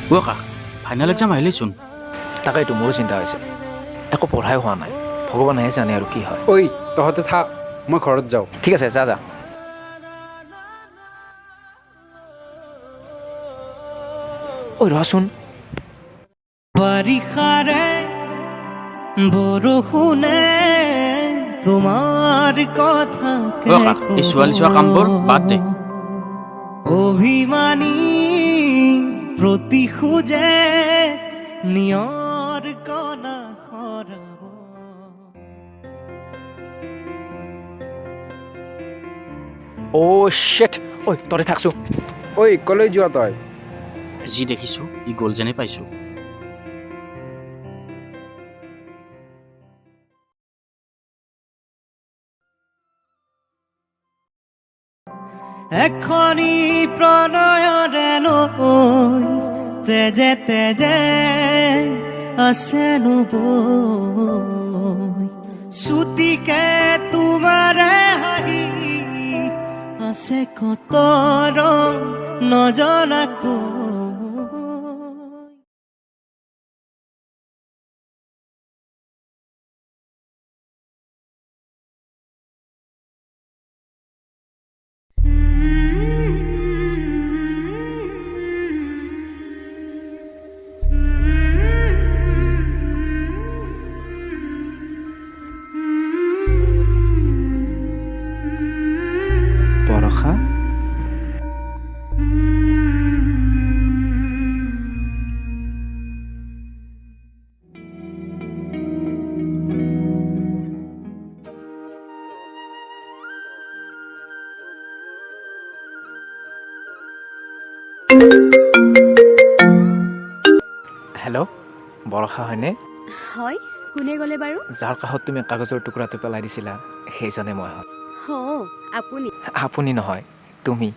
কা final exam আহিলেইচোন তাকেইতো মোৰো চিন্তা হৈছে একো পঢ়াই হোৱা নাই ভগৱানেহে জানে আৰু কি হয় ঐ তহঁতে থাক মই ঘৰত যাওঁ ঠিক আছে যা যা ঐ ৰচোন বাৰিষাৰে বৰষুণে তোমাৰ কথা কা এই ছোৱালী চোৱা কামবোৰ বাদ দে অভিমানী প্ৰতিশোজে নিয়ৰ কণা সৰাব অ' শ্বেট ঐ তহঁতে থাকছো ঐ কলৈ যোৱা তই যি দেখিছোঁ ই গ'ল যেনে পাইছোঁ এখনি প্ৰণয়ৰে নৈ তেজে তেজে আছে নবৈ চুটিকে তোমাৰে হাঁহি আছে কত ৰং নজনাকৈ বৰষা হেল্ল' বৰষা হয়নে হয় কোনে গ'লে বাৰু যাৰ কাষত তুমি কাগজৰ টুকুৰাটো পেলাই দিছিলা সেইজনে মই হয় আপুনি আপুনি নহয় তুমি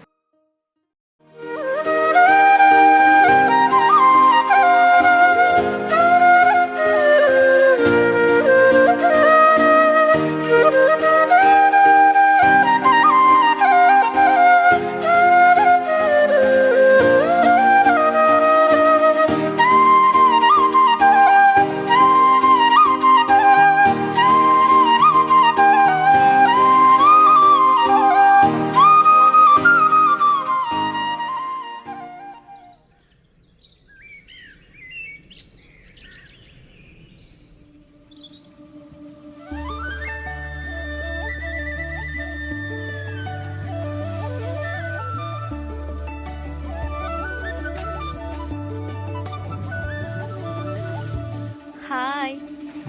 হাই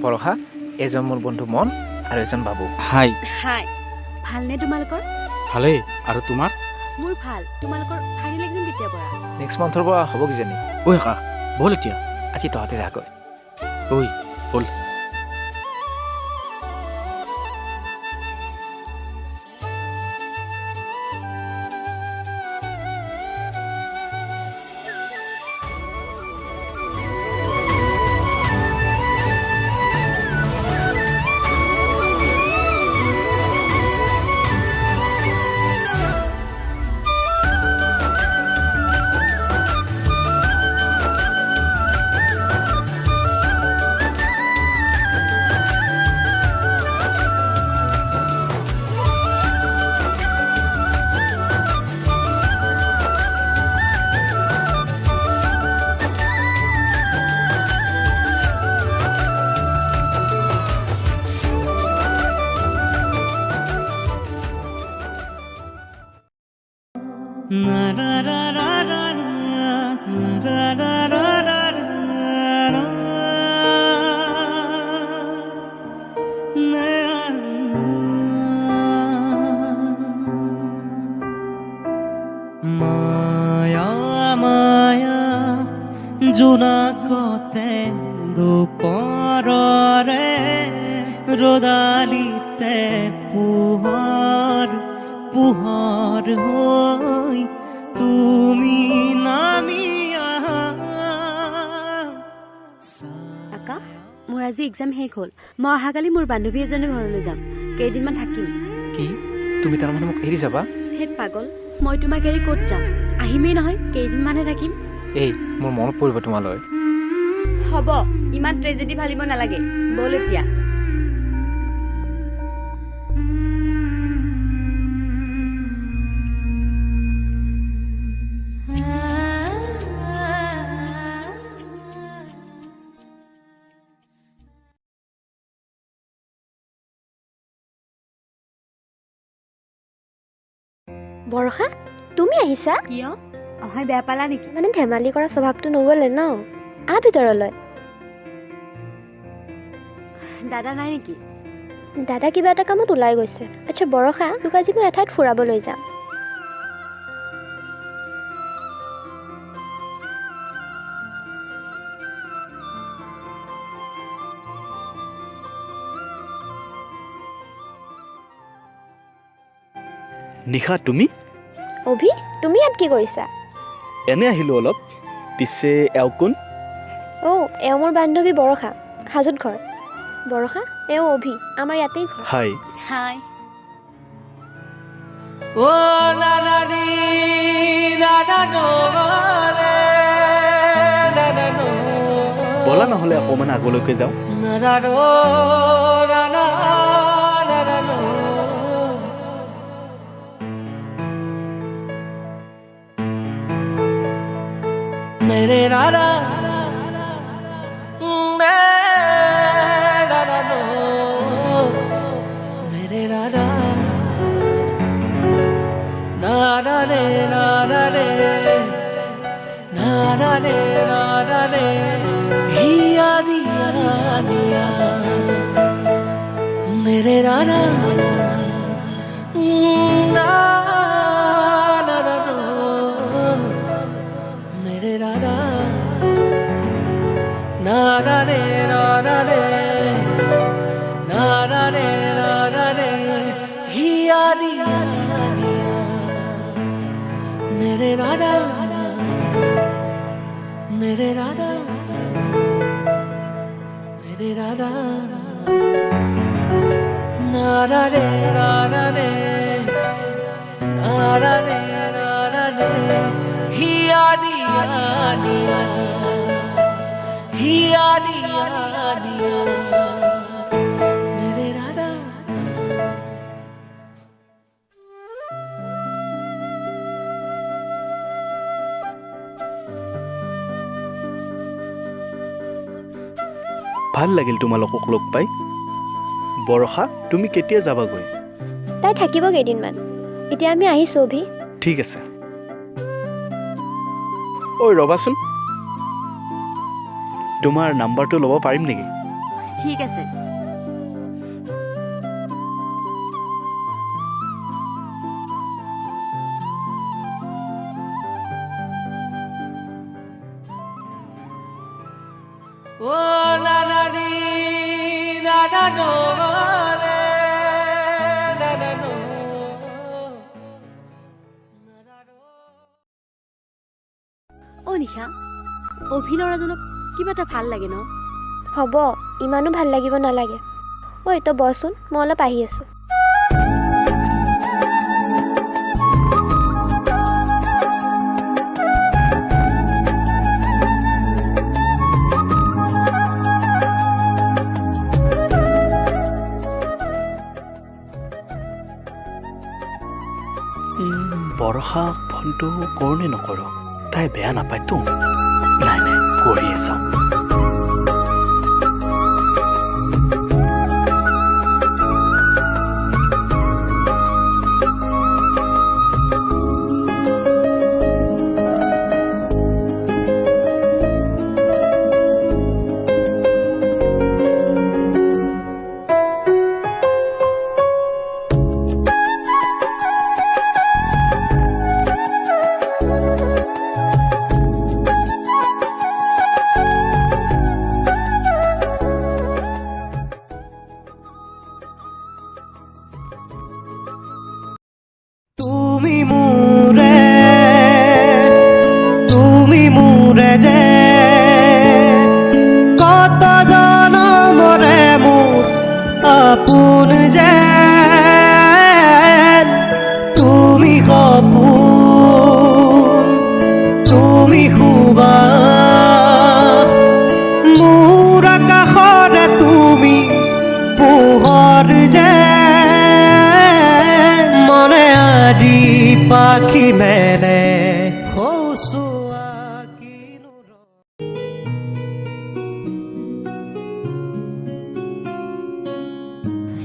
বৰষা এজন মোৰ বন্ধু মন আৰু এজন বাবু হাই হাই ভালনে তোমালোকৰ ভালেই আৰু তোমাৰ মোৰ ভাল তোমালোকৰ ফাইনেল এক্সাম কেতিয়াৰ পৰা নেক্সট মান্থৰ পৰা হ'ব কিজানি কা ব'ল এতিয়া আজি তহঁতে যাগৈ ব'ল মায়া মায়া জোনাকতে দুপৰৰে ৰদালিতে পোহৰ পোহৰ হৈ তুমি নামি আহা আকা মোৰ আজি এক্সাম শেষ হ'ল মই অহাকালি মোৰ বান্ধৱী এজনীৰ ঘৰলৈ যাম কেইদিনমান থাকিম কি তুমি তাৰমানে মোক এৰি যাবা হেত পাগল মই তোমাক এৰি ক'ত যাম আহিমেই নহয় কেইদিনমানহে থাকিম এই মোৰ মনত পৰিব তোমালৈ হ'ব ইমান ট্ৰেজেডি ভালিব নালাগে বল এতিয়া বৰষা তুমি আহিছা কিয় অহয় বেয়া পালা নেকি মানে ধেমালি কৰা স্বভাৱটো নগ'লে ন ভিতৰলৈ দাদা নাই নেকি দাদা কিবা এটা কামত ওলাই গৈছে আচ্ছা বৰষা তোক আজি মই এঠাইত ফুৰাবলৈ যাম নিশা তুমি অভি তুমি ইয়াত কি কৰিছা এনে আহিলোঁ অলপ পিছে এওঁ কোন এওঁ মোৰ বান্ধৱী বৰষা হাজোত ঘৰ বৰষা এওঁ অভি আমাৰ ইয়াতেই ঘৰ হাই হাই ব'লা নহ'লে অকণমান আগলৈকে যাওঁ मेरे राधा मेरे राधा नारा रे नारा रे नारा रे नारा रे हिया दिया दिया मेरे Radha Nara re nara re nara re nara re hiya diya mere rada mere rada mere rada nara re nara re nara re nara re hiya diya हिया दिया दिया मेरे राधा ভাল লাগিল তোমালোকক লগ পাই বৰষা তুমি কেতিয়া যাবাগৈ তাই থাকিব কেইদিনমান এতিয়া আমি আহিছোঁ অভি ঠিক আছে ঐ ৰবাচোন তোমাৰ নাম্বাৰটো ল'ব পাৰিম নেকি ঠিক আছে ओ na na ni na na no re na na no অ নিশা অভি ল'ৰাজনক কিবা এটা ভাল লাগে ন হ'ব ইমানো ভাল লাগিব নালাগে ঐ তই বচোন মই অলপ আহি আছোঁ বৰষা ফোনটো কৰোঁ নে নকৰোঁ তাই বেয়া নাপায়তো নাই নাই কৰিয়ে চাওঁ আজি পাখি মেলে খচুৱা কিনো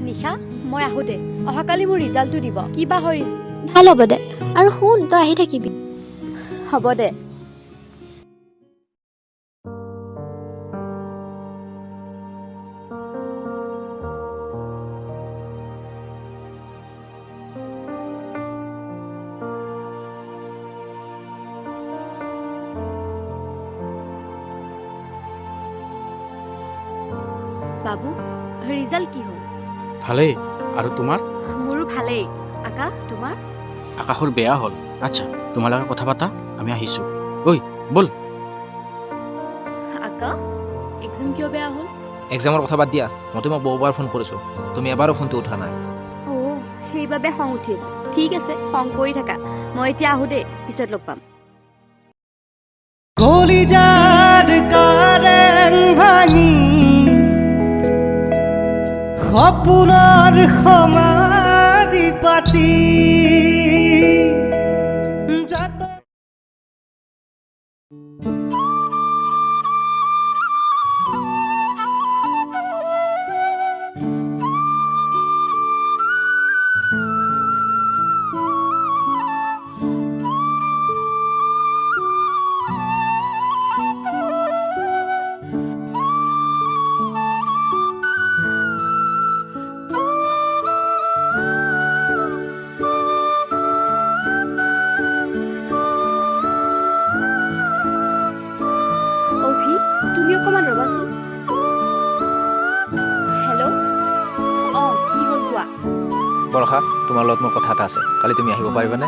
নিশা মই আহো দে অহাকালি মোৰ ৰিজাল্টটো দিব কিবা হয় ভাল হ'ব দে আৰু শুন তই আহি থাকিবি হ'ব দে বাবু ৰিজাল্ট কি হ'ল ভালেই আৰু তোমাৰ মোৰো ভালেই আকা তোমাৰ আকাশৰ বেয়া হ'ল আচ্ছা তোমালোকে কথা পাতা আমি আহিছোঁ ঐ ব'ল আকা এক্সাম কিয় বেয়া হ'ল এক্সামৰ কথা বাদ দিয়া মই তোমাক বহুবাৰ ফোন কৰিছোঁ তুমি এবাৰো ফোনটো উঠা নাই অ' সেইবাবে খং উঠি আছে ঠিক আছে খং কৰি থাকা মই এতিয়া আহো দেই পিছত লগ পাম কলিজাৰ কাৰেং ভাঙি সপোনৰ সমাধি পাতি তুমি অকণমান ৰ'বাচোন হেল্ল' অঁ কি হ'ল কোৱা বৰষা তোমাৰ লগত মোৰ কথা এটা আছে কালি তুমি আহিব পাৰিবানে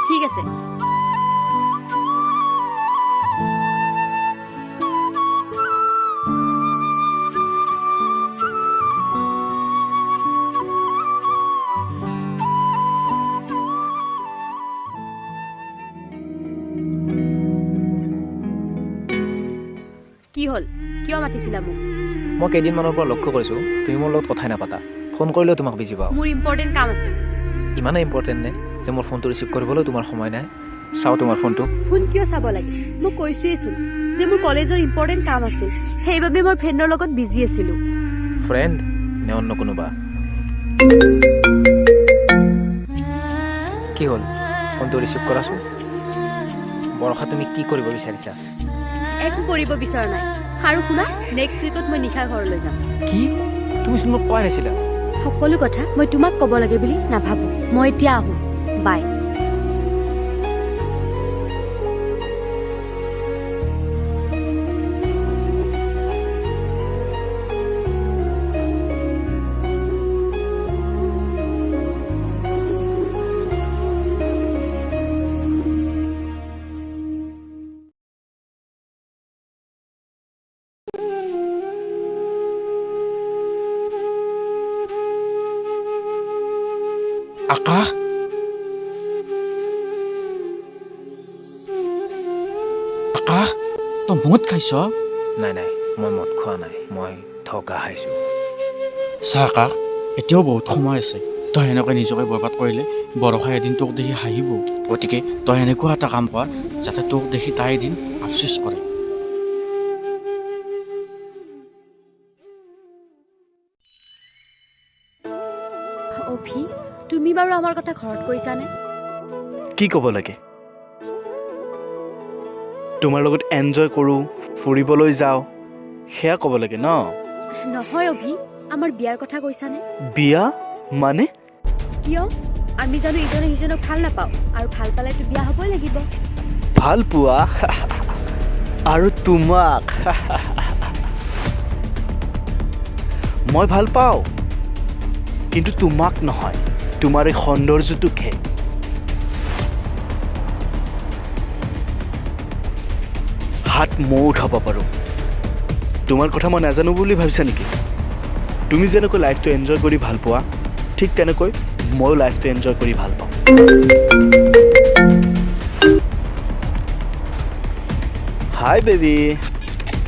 ঠিক আছে কি হ'ল কিয় মাতিছিলা মোক মই কেইদিনমানৰ পৰা লক্ষ্য কৰিছোঁ তুমি মোৰ লগত কথাই নাপাতা ফোন কৰিলেও তোমাক বিজি পাওঁ মোৰ ইম্পৰ্টেণ্ট কাম আছে ইমানেই ইম্পৰ্টেণ্ট নে যে মোৰ ফোনটো ৰিচিভ কৰিবলৈ তোমাৰ সময় নাই চাওঁ তোমাৰ ফোনটো ফোন কিয় চাব লাগে মই কৈছোৱেইচোন যে মোৰ কলেজৰ ইম্পৰ্টেণ্ট কাম আছিল সেইবাবে মই ফ্ৰেণ্ডৰ লগত বিজি আছিলোঁ ফ্ৰেণ্ড নে অন্য কোনোবা কি হ'ল ফোনটো ৰিচিভ কৰাচোন বৰষা তুমি কি কৰিব বিচাৰিছা একো কৰিব বিচৰা নাই আৰু শুনা নেক্সট উইকত মই নিশাৰ ঘৰলৈ যাম কি তুমিচোন মোক কোৱা নাছিলা সকলো কথা মই তোমাক ক'ব লাগে বুলি নাভাবোঁ মই এতিয়া আহোঁ বাই আকাশ আকাশ তই মদ খাইছ নাই নাই মই মদ খোৱা নাই মই থকা খাইছোঁ চা আকাশ এতিয়াও বহুত সময় আছে তই এনেকৈ নিজকে বৰবাদ কৰিলে বৰষাই এদিন তোক দেখি হাঁহিব গতিকে তই এনেকুৱা এটা কাম কৰ যাতে তোক দেখি তাই এদিন আফচোচ কৰে অভি তুমি বাৰু আমাৰ কথা ঘৰত কৈছানে কি ক'ব লাগে তোমাৰ লগত এনজয় কৰোঁ ফুৰিবলৈ যাওঁ সেয়া ক'ব লাগে ন নহয় অভি আমাৰ বিয়াৰ কথা কৈছানে বিয়া মানে কিয় আমি জানো ইজনে সিজনক ভাল নাপাওঁ আৰু ভাল পালেতো বিয়া হ'বই লাগিব ভাল পোৱা আৰু তোমাক মই ভাল পাওঁ কিন্তু তোমাক নহয় তোমাৰ এই সৌন্দৰ্যটোকহে হাত মৌ উঠাব পাৰোঁ তোমাৰ কথা মই নাজানো বুলি ভাবিছা নেকি তুমি যেনেকৈ লাইফটো এনজয় কৰি ভাল পোৱা ঠিক তেনেকৈ ময়ো লাইফটো এনজয় কৰি ভাল পাওঁ hi baby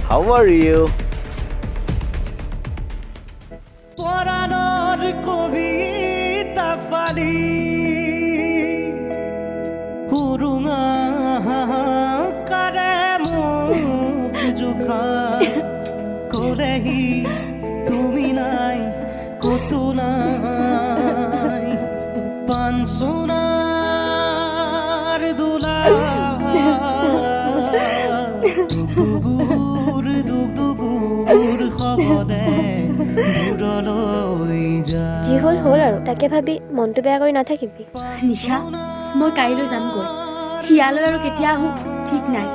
how are you পৰাণৰ কবিতা ফালি উৰুঙা কাৰে মোক জোখাই ক'লেহি তুমি নাই ক'তো নাই পাঞ্চনাৰ দোলা দুগুৰ দুগুৰ খবদে দূৰলৈ যায় যি হ'ল হ'ল আৰু তাকে ভাবি মনটো বেয়া কৰি নাথাকিবি নিশা মই কাইলৈ যামগৈ ইয়ালৈ আৰু কেতিয়া আহোঁ ঠিক নাই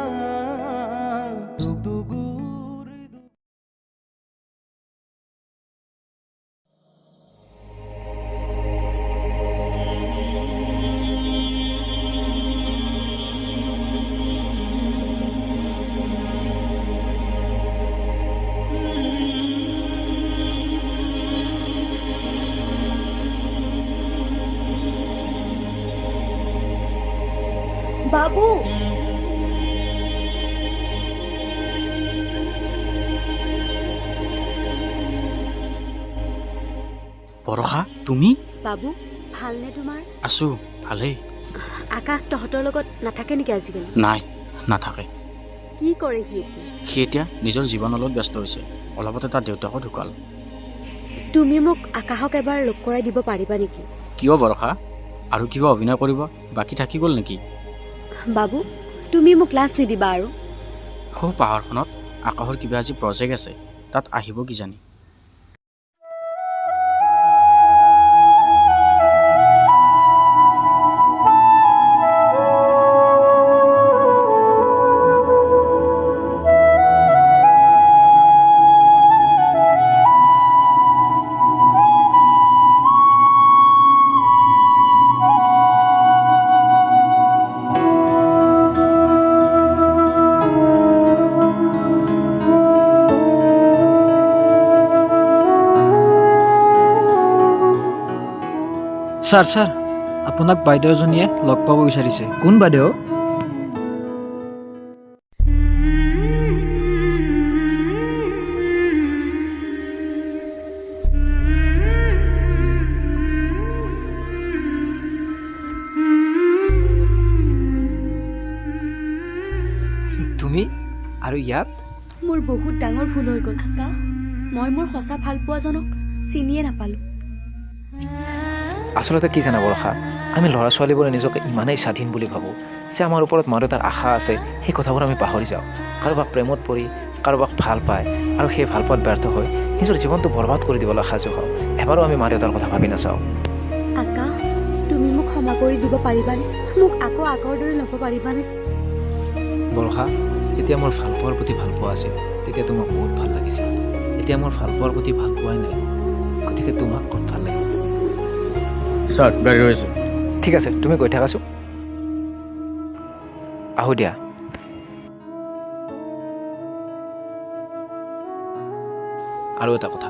বাবু বৰষা তুমি বাবু ভালনে তোমাৰ আছো ভালেই আকাশ তহঁতৰ লগত নাথাকে নেকি আজিকালি নাই নাথাকে কি কৰে সি এতিয়া সি এতিয়া নিজৰ জীৱনৰ লগত ব্যস্ত হৈছে অলপতে তাৰ দেউতাকো ঢুকাল তুমি মোক আকাশক এবাৰ লগ কৰাই দিব পাৰিবা নেকি কিয় বৰষা আৰু কিবা অভিনয় কৰিব বাকী থাকি গ'ল নেকি বাবু তুমি মোক লাজ নিদিবা আৰু সৌ পাহাৰখনত আকাশৰ কিবা আজি প্ৰজেক্ট আছে তাত আহিব কিজানি ছাৰ ছাৰ আপোনাক বাইদেউ এজনীয়ে লগ পাব বিচাৰিছে কোন বাইদেউ তুমি আৰু ইয়াত মোৰ বহুত ডাঙৰ ভুল হৈ গ'ল আকাশ মই মোৰ সঁচা ভাল পোৱাজনক চিনিয়ে নাপালোঁ আচলতে কি জানা বৰষা আমি ল'ৰা ছোৱালীবোৰে নিজকে ইমানেই স্বাধীন বুলি ভাবোঁ যে আমাৰ ওপৰত মা দেউতাৰ আশা আছে সেই কথাবোৰ আমি পাহৰি যাওঁ কাৰোবাক প্ৰেমত পৰি কাৰোবাক ভাল পায় আৰু সেই ভাল পোৱাত ব্যৰ্থ হৈ নিজৰ জীৱনটো বৰবাদ কৰি দিবলৈ সাজু হওঁ এবাৰো আমি মা দেউতাৰ কথা ভাবি নাচাওঁ আকাশ তুমি মোক ক্ষমা কৰি দিব পাৰিবানে মোক আকৌ আগৰ দৰে ল'ব পাৰিবানে বৰষা যেতিয়া মোৰ ভাল পোৱাৰ প্ৰতি ভাল পোৱা আছিল তেতিয়া তোমাক বহুত ভাল লাগিছিল এতিয়া মোৰ ভাল পোৱাৰ প্ৰতি ভাল পোৱাই নাই গতিকে তোমাক ক'ত ভাল লাগিব ছাৰ গাড়ী ৰৈছে ঠিক আছে তুমি গৈ থাকাচোন আহো দিয়া আৰু এটা কথা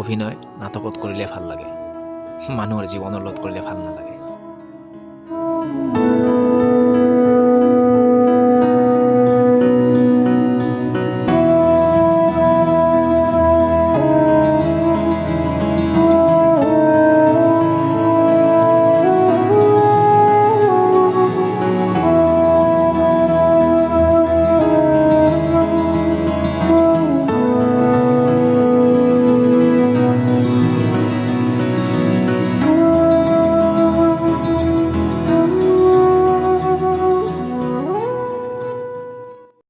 অভিনয় নাটকত কৰিলে ভাল লাগে মানুহৰ জীৱনৰ লগত কৰিলে ভাল নালাগে